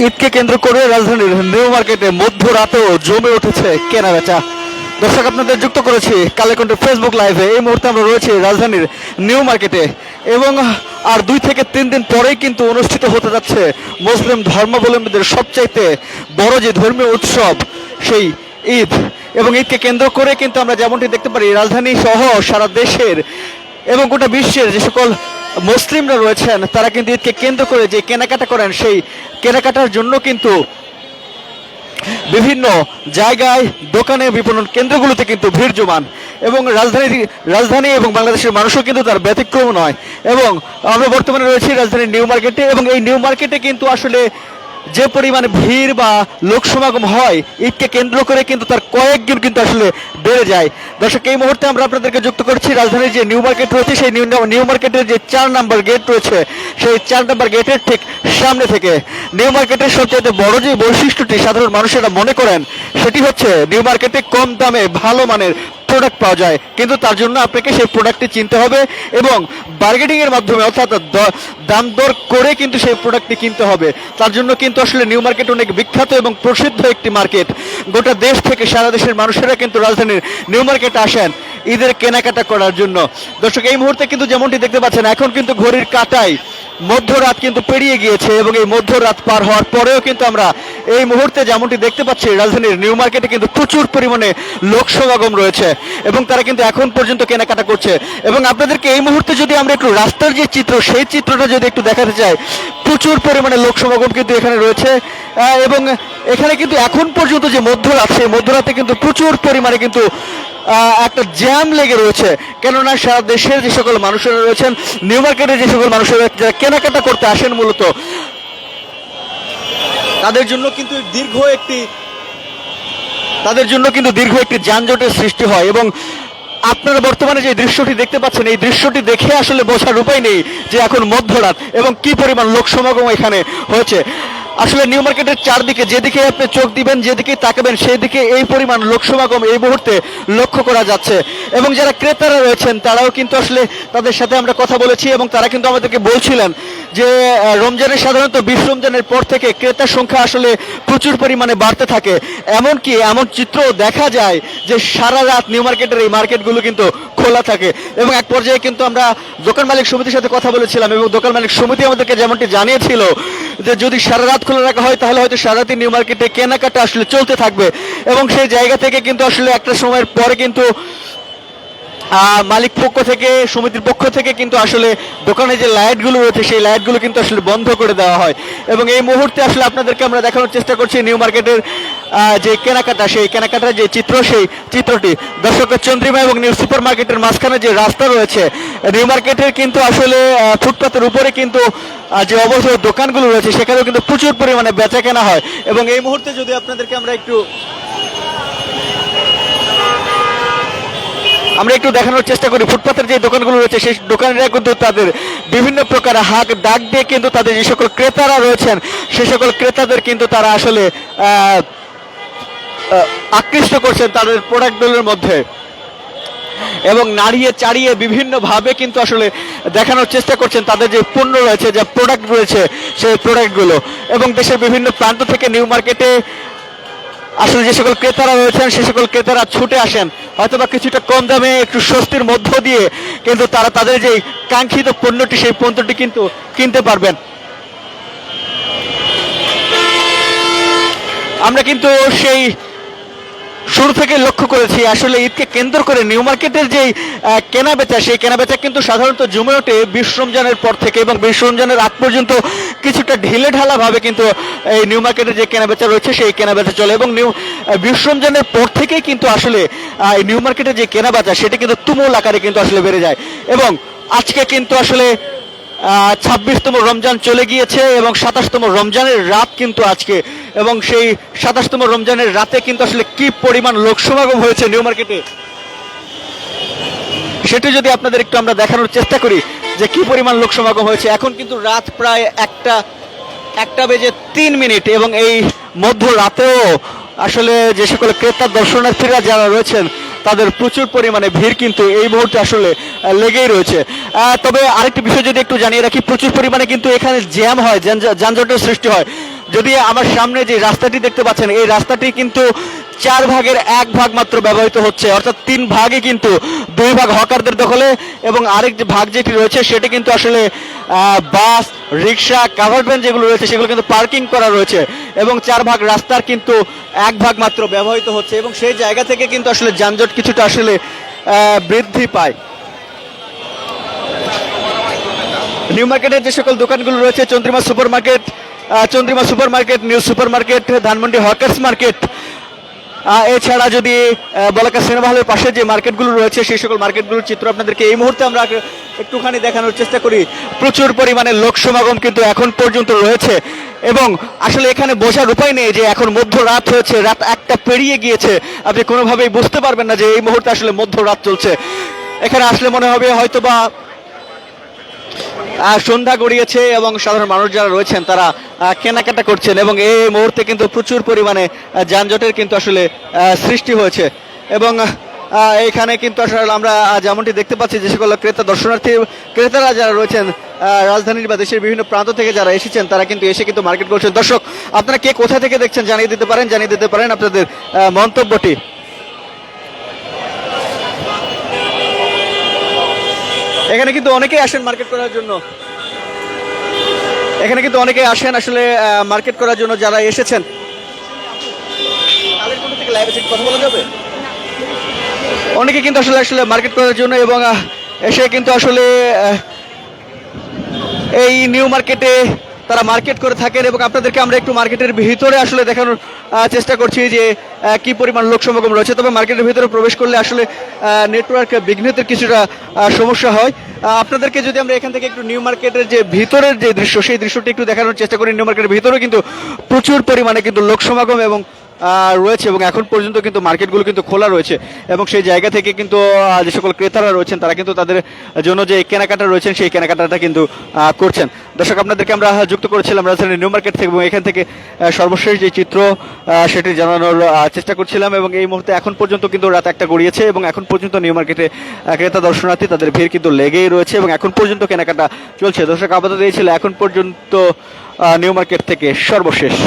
ঈদকে কেন্দ্র করে রাজধানীর নিউ মার্কেটে মধ্যরাতেও জমে উঠেছে কেনাবেচা। দর্শক, আপনাদের যুক্ত করেছি কালেকণ্ঠের ফেসবুক লাইভে। এই মুহূর্তে আমরা রয়েছি রাজধানীর নিউ মার্কেটে এবং আর 2 থেকে 3 দিন পরেই কিন্তু অনুষ্ঠিত হতে যাচ্ছে মুসলিম ধর্মাবলম্বীদের সবচাইতে বড় যে ধর্মীয় উৎসব সেই ঈদ। এবং ঈদকে কেন্দ্র করে কিন্তু আমরা যেমনটি দেখতে পারি রাজধানী সহ সারা দেশের এবং গোটা বিশ্বের যে সকল মুসলিমরা রয়েছেন তারা কিন্তু ঈদকে কেন্দ্র করে যে কেনাকাটা করেন সেই কেনাকাটার জন্য কিন্তু বিভিন্ন জায়গায় দোকানে বিপণন কেন্দ্রগুলোতে কিন্তু ভিড় জমান এবং রাজধানী এবং বাংলাদেশের মানুষও কিন্তু তার ব্যতিক্রম নয়। এবং আমরা বর্তমানে রয়েছি রাজধানীর নিউ মার্কেটে এবং এই নিউ মার্কেটে কিন্তু আসলে যে পরিমাণে ভিড় বা লোক সমাগম হয় ঈদকে কেন্দ্র করে কিন্তু তার কয়েকগুণ কিন্তু আসলে বেড়ে যায়। দর্শক, এই মুহূর্তে আমরা আপনাদেরকে যুক্ত করছি রাজধানীর যে নিউ মার্কেট রয়েছে সেই নিউ মার্কেটের যে 4 নম্বর গেট রয়েছে সেই 4 নম্বর গেটের ঠিক সামনে থেকে। নিউ মার্কেটের সবচেয়ে বড় যে বৈশিষ্ট্যটি সাধারণ মানুষেরা মনে করেন সেটি হচ্ছে নিউ মার্কেটে কম দামে ভালো মানের প্রোডাক্ট পাওয়া যায়, কিন্তু তার জন্য আপনাকে সেই প্রোডাক্টটি চিনতে হবে এবং বার্গেনিং এর মাধ্যমে অর্থাৎ দাম দর করে কিন্তু সেই প্রোডাক্টটি কিনতে হবে। তার জন্য কিন্তু আসলে নিউ মার্কেট অনেক বিখ্যাত এবং প্রসিদ্ধ একটি মার্কেট। গোটা দেশ থেকে সারা দেশের মানুষেরা কিন্তু রাজধানীর নিউ মার্কেটে আসেন ঈদের কেনাকাটা করার জন্য। দর্শক, এই মুহূর্তে কিন্তু যেমনটি দেখতে পাচ্ছেন এখন কিন্তু ঘড়ির কাঁটায় মধ্যরাত কিন্তু পেরিয়ে গিয়েছে এবং এই মধ্যরাত পার হওয়ার পরেও কিন্তু আমরা এই মুহূর্তে যেমনটি দেখতে পাচ্ছি রাজধানীর নিউ মার্কেটে কিন্তু প্রচুর পরিমাণে লোক সমাগম রয়েছে এবং তারা কিন্তু এখন পর্যন্ত কেনাকাটা করছে। এবং আপনাদেরকে এই মুহূর্তে যদি আমরা একটু রাস্তার যে চিত্র সেই চিত্রটা যদি একটু দেখাতে চাই, প্রচুর পরিমাণে লোক সমাগম কিন্তু এখানে রয়েছে এবং এখানে কিন্তু এখন পর্যন্ত যে মধ্যরাত সেই মধ্যরাতে কিন্তু প্রচুর পরিমাণে কিন্তু একটা জ্যাম লেগে রয়েছে। কেননা সারা দেশের যে সকল মানুষেরা রয়েছেন নিউ মার্কেটে যে সকল মানুষেরা যারা কেনাকাটা করতে আসেন মূলত তাদের জন্য কিন্তু দীর্ঘ একটি যানজটের সৃষ্টি হয়। এবং আপনারা বর্তমানে যে দৃশ্যটি দেখতে পাচ্ছেন এই দৃশ্যটি দেখে আসলে বোঝার উপায় নেই যে এখন মধ্যরাত এবং কি পরিমাণ লোক সমাগম এখানে হয়েছে। আসলে নিউ মার্কেটের চারদিকে যেদিকে আপনি চোখ দিবেন যেদিকে তাকাবেন সেই দিকে এই পরিমাণ লোক সমাগম এই মুহূর্তে লক্ষ্য করা যাচ্ছে। এবং যারা ক্রেতারা রয়েছেন তারাও কিন্তু আসলে তাদের সাথে আমরা কথা বলেছি এবং তারা কিন্তু আমাদেরকে বলছিলেন যে রমজানের সাধারণত 20 রমজানের পর থেকে ক্রেতার সংখ্যা আসলে প্রচুর পরিমাণে বাড়তে থাকে। এমনকি এমন চিত্র দেখা যায় যে সারা রাত নিউ মার্কেটের এই মার্কেটগুলো কিন্তু খোলা থাকে। এবং এক পর্যায়ে কিন্তু আমরা দোকান মালিক সমিতির সাথে কথা বলেছিলাম এবং দোকান মালিক সমিতি আমাদেরকে যেমনটি জানিয়েছিল যে যদি সারা রাত খোলা রাখা হয় তাহলে হয়তো সারা রাতে নিউ মার্কেটে কেনাকাটা আসলে চলতে থাকবে। এবং সেই জায়গা থেকে কিন্তু আসলে একটা সময়ের পরে কিন্তু মালিক পক্ষ থেকে সমিতির পক্ষ থেকে কিন্তু আসলে দোকানে যে লাইটগুলো রয়েছে সেই লাইটগুলো কিন্তু আসলে বন্ধ করে দেওয়া হয়। এবং এই মুহূর্তে আসলে আপনাদেরকে আমরা দেখানোর চেষ্টা করছি নিউ মার্কেটের যে কেনাকাটা সেই কেনাকাটার যে চিত্র সেই চিত্রটি। দর্শকের চন্দ্রিমা এবং নিউ সুপার মার্কেটের মাঝখানে যে রাস্তা রয়েছে নিউ মার্কেটের কিন্তু আসলে ফুটপাতের উপরে কিন্তু যে অবৈধ দোকানগুলো রয়েছে সেখানেও কিন্তু প্রচুর পরিমাণে বেচা কেনা হয়। এবং এই মুহূর্তে যদি আপনাদেরকে আমরা একটু দেখানোর চেষ্টা করি ফুটপাতের যে দোকানগুলো রয়েছে সেই দোকানিরা কিন্তু তাদের বিভিন্ন প্রকার হাক ডাক দিয়ে কিন্তু তাদের যে সকল ক্রেতারা রয়েছেন সেই সকল ক্রেতাদের কিন্তু তারা আসলে আকৃষ্ট করছেন তাদের প্রোডাক্টগুলোর মধ্যে এবং নাড়িয়ে চাড়িয়ে বিভিন্নভাবে কিন্তু আসলে দেখানোর চেষ্টা করছেন তাদের যে পণ্য রয়েছে যে প্রোডাক্ট রয়েছে সেই প্রোডাক্টগুলো। এবং দেশের বিভিন্ন প্রান্ত থেকে নিউ মার্কেটে আসলে যে সকল ক্রেতারা রয়েছেন সে সকল ক্রেতারা ছুটে আসেন হয়তোবা কিছুটা কম দামে একটু স্বস্তির মধ্য দিয়ে কিন্তু তারা তাদের যে কাঙ্ক্ষিত পণ্যটি সেই পণ্যটি কিন্তু কিনতে পারবেন। আমরা কিন্তু সেই শুরু থেকে লক্ষ্য করেছি আসলে ঈদকে কেন্দ্র করে নিউ মার্কেটের যে কেনাবেচা সেই কেনাবেচা কিন্তু সাধারণত জমে ওঠে 20 রমজানের পর থেকে এবং 20 রমজানের আগ পর্যন্ত কিছুটা ঢিলে ঢালা ভাবে কিন্তু এই নিউ মার্কেটের যে কেনাবেচা রয়েছে সেই কেনাবেচা চলে। এবং 20 রমজানের পর থেকেই কিন্তু আসলে নিউ মার্কেটের যে কেনাবেচা সেটা কিন্তু তুমুল আকারে কিন্তু আসলে বেড়ে যায়। এবং আজকে কিন্তু আসলে 26তম রমজান চলে গিয়েছে এবং 27তম রমজানের রাত কিন্তু আজকে। এবং সেই 27তম রমজানের রাতে কিন্তু আসলে কি পরিমাণ লোক সমাগম হয়েছে নিউ মার্কেটে সেটি যদি আপনাদের একটু আমরা দেখানোর চেষ্টা করি যে কি পরিমাণ লোক সমাগম হয়েছে। এখন কিন্তু রাত প্রায় 1টা বেজে 3 মিনিট এবং এই মধ্যরাতেও আসলে যে সকল ক্রেতা দর্শনার্থীরা যারা রয়েছেন তাদের প্রচুর পরিমাণে ভিড় কিন্তু এই মুহূর্তে আসলে লেগেই রয়েছে। তবে আরেকটি বিষয় যদি একটু জানিয়ে রাখি, প্রচুর পরিমাণে কিন্তু এখানে জ্যাম হয়, যানজটের সৃষ্টি হয়। যদি আমার সামনে যে রাস্তাটি দেখতে পাচ্ছেন, এই রাস্তাটি কিন্তু 4 ভাগের 1 ভাগ মাত্র ব্যবহৃত হচ্ছে, অর্থাৎ 3 ভাগে কিন্তু 2 ভাগ হকারদের দখলে এবং আরেক যে ভাগ যেটি রয়েছে সেটি কিন্তু আসলে বাস, রিক্সা, কাভার্ড ভ্যান যেগুলো রয়েছে সেগুলো কিন্তু পার্কিং করা রয়েছে এবং 4 ভাগ রাস্তার কিন্তু 1 ভাগ মাত্র ব্যবহৃত হচ্ছে এবং সেই জায়গা থেকে কিন্তু আসলে যানজট কিছুটা আসলে বৃদ্ধি পায়। নিউ মার্কেটের যে সকল দোকানগুলো রয়েছে, Chandrima super market, new super market, Dhanmondi hawkers market, এছাড়া যদি বলাকা সিনেমা হলের পাশে যে মার্কেটগুলো রয়েছে সেই সকল মার্কেটগুলোর চিত্র আপনাদেরকে এই মুহূর্তে আমরা একটুখানি দেখানোর চেষ্টা করি। প্রচুর পরিমাণে লোক সমাগম কিন্তু এখন পর্যন্ত রয়েছে এবং আসলে এখানে বোঝার উপায় নেই যে এখন মধ্যরাত হয়েছে, রাত 1টা পেরিয়ে গিয়েছে। আপনি কোনোভাবেই বুঝতে পারবেন না যে এই মুহূর্তে আসলে মধ্যরাত চলছে। এখানে আসলে মনে হবে হয়তোবা সন্ধ্যা গড়িয়েছে এবং সাধারণ মানুষ যারা রয়েছেন তারা কেনাকাটা করছেন এবং এই মুহূর্তে কিন্তু প্রচুর পরিমাণে যানজটের কিন্তু আসলে সৃষ্টি হয়েছে এবং এখানে কিন্তু আসলে আমরা যেমনটি দেখতে পাচ্ছি যে সকল ক্রেতারা যারা রয়েছেন রাজধানীর বা দেশের বিভিন্ন প্রান্ত থেকে যারা এসেছেন তারা কিন্তু এসে কিন্তু মার্কেট করছেন। দর্শক, আপনারা কে কোথা থেকে দেখছেন জানিয়ে দিতে পারেন আপনাদের মন্তব্যটি। এখানে কিন্তু অনেকেই আসেন মার্কেট করার জন্য, আসলে মার্কেট করার জন্য যারা এসেছেন। কথা বলা যাবে? অনেকে কিন্তু আসলে মার্কেট করার জন্য এবং এসে কিন্তু আসলে এই নিউ মার্কেটে তারা মার্কেট করে থাকেন এবং আপনাদেরকে আমরা একটু মার্কেটের ভিতরে আসলে দেখানোর চেষ্টা করছি যে কি পরিমাণ লোক সমাগম রয়েছে। তবে মার্কেটের ভিতরে প্রবেশ করলে আসলে নেটওয়ার্ক বিঘ্নিতের কিছুটা সমস্যা হয়। আপনাদেরকে যদি আমরা এখান থেকে একটু নিউ মার্কেটের যে ভিতরের যে দৃশ্য সেই দৃশ্যটি একটু দেখানোর চেষ্টা করি। নিউ মার্কেটের ভিতরেও কিন্তু প্রচুর পরিমাণে কিন্তু লোক সমাগম এবং রয়েছে এবং এখন পর্যন্ত কিন্তু মার্কেটগুলো কিন্তু খোলা রয়েছে এবং সেই জায়গা থেকে কিন্তু যে সকল ক্রেতারা রয়েছেন তারা কিন্তু তাদের জন্য যে কেনাকাটা রয়েছেন সেই কেনাকাটাটা কিন্তু করছেন। দর্শক, আপনাদেরকে আমরা যুক্ত করেছিলাম রাজধানীর নিউ মার্কেট থেকে এবং এখান থেকে সর্বশেষ যে চিত্র সেটি জানানোর চেষ্টা করছিলাম এবং এই মুহূর্তে এখন পর্যন্ত কিন্তু রাত 1টা গড়িয়েছে এবং এখন পর্যন্ত নিউ মার্কেটে ক্রেতা দর্শনার্থী তাদের ভিড় কিন্তু লেগেই রয়েছে এবং এখন পর্যন্ত কেনাকাটা চলছে। দর্শক, আপাতত এই ছিল এখন পর্যন্ত নিউ মার্কেট থেকে সর্বশেষ।